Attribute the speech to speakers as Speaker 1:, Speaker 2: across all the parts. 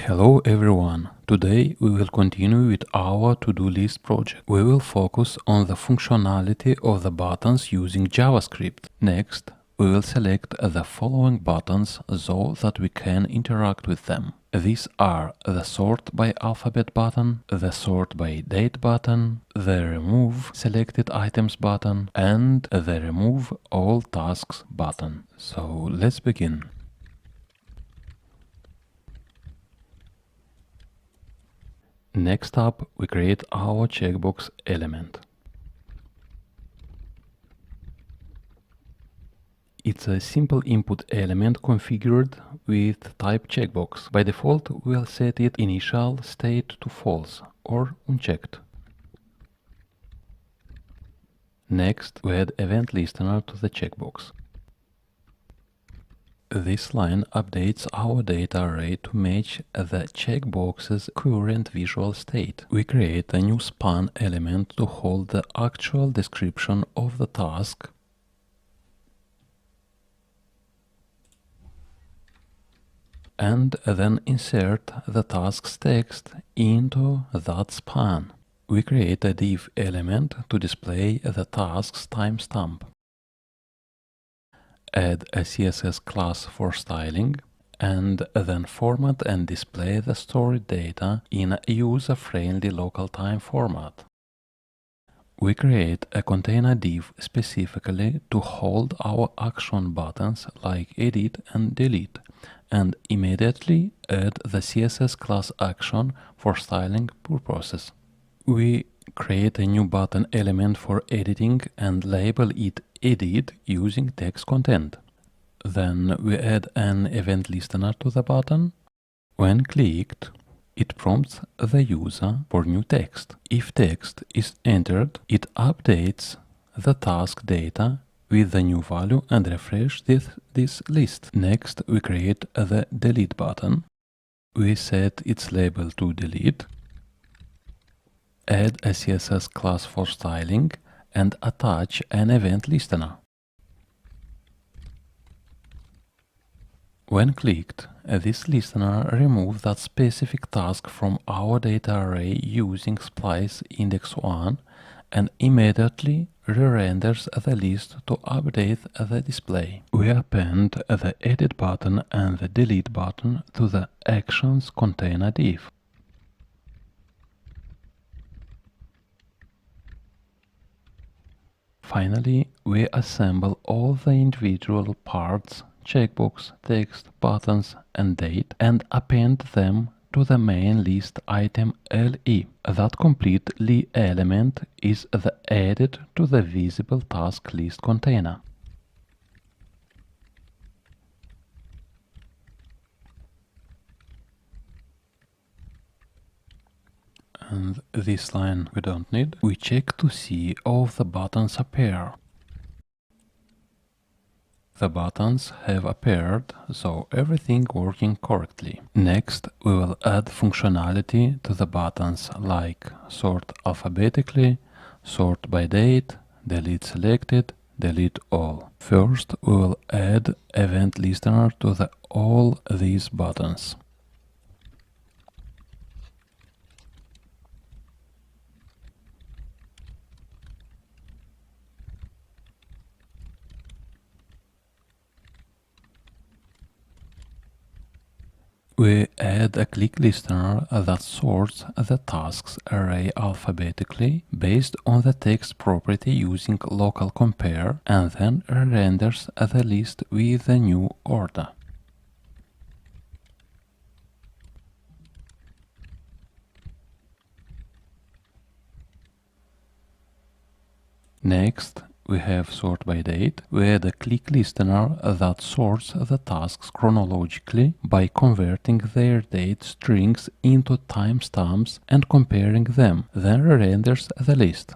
Speaker 1: Hello everyone! Today we will continue with our ToDoList project. We will focus on the functionality of the buttons using JavaScript. Next, we will select the following buttons so that we can interact with them. These are the Sort by Alphabet button, the Sort by Date button, the Remove Selected Items button, and the Remove All Tasks button. So let's begin. Next up, we create our checkbox element. It's a simple input element configured with type checkbox. By default, we'll set its initial state to false or unchecked. Next, we add event listener to the checkbox. This line updates our data array to match the checkbox's current visual state. We create a new span element to hold the actual description of the task and then insert the task's text into that span. We create a div element to display the task's timestamp. Add a CSS class for styling, and then format and display the stored data in a user-friendly local time format. We create a container div specifically to hold our action buttons like edit and delete, and immediately add the CSS class action for styling purposes. We create a new button element for editing and label it edit using text content. Then we add an event listener to the button. When clicked, it prompts the user for new text. If text is entered, it updates the task data with the new value and refresh this list. Next, we create the delete button. We set its label to delete, add a CSS class for styling, and attach an event listener. When clicked, this listener removes that specific task from our data array using splice index 1 and immediately re-renders the list to update the display. We append the edit button and the delete button to the actions container div. Finally, we assemble all the individual parts, checkbox, text, buttons, and date, and append them to the main list item LE. That complete LE element is added to the visible task list container. And this line we don't need. We check to see all the buttons appear. The buttons have appeared, so everything working correctly. Next, we will add functionality to the buttons like sort alphabetically, sort by date, delete selected, delete all. First, we will add event listener to all these buttons. We add a click listener that sorts the tasks array alphabetically based on the text property using local compare and then renders the list with the new order. Next, we have sort by date. We add a click listener that sorts the tasks chronologically by converting their date strings into timestamps and comparing them, then renders the list.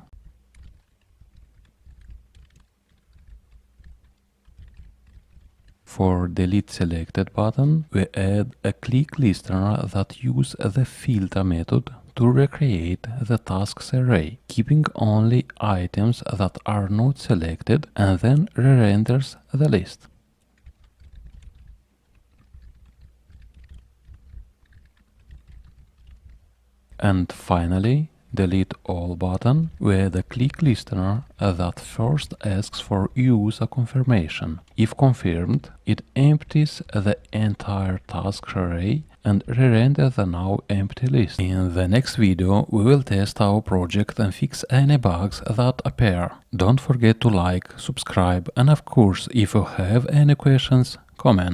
Speaker 1: For delete selected button, we add a click listener that uses the filter method to recreate the tasks array, keeping only items that are not selected, and then re-renders the list. And finally, delete all button with a click listener that first asks for user confirmation. If confirmed, it empties the entire task array and re-renders the now empty list. In the next video, we will test our project and fix any bugs that appear. Don't forget to like, subscribe, and of course, if you have any questions, comment.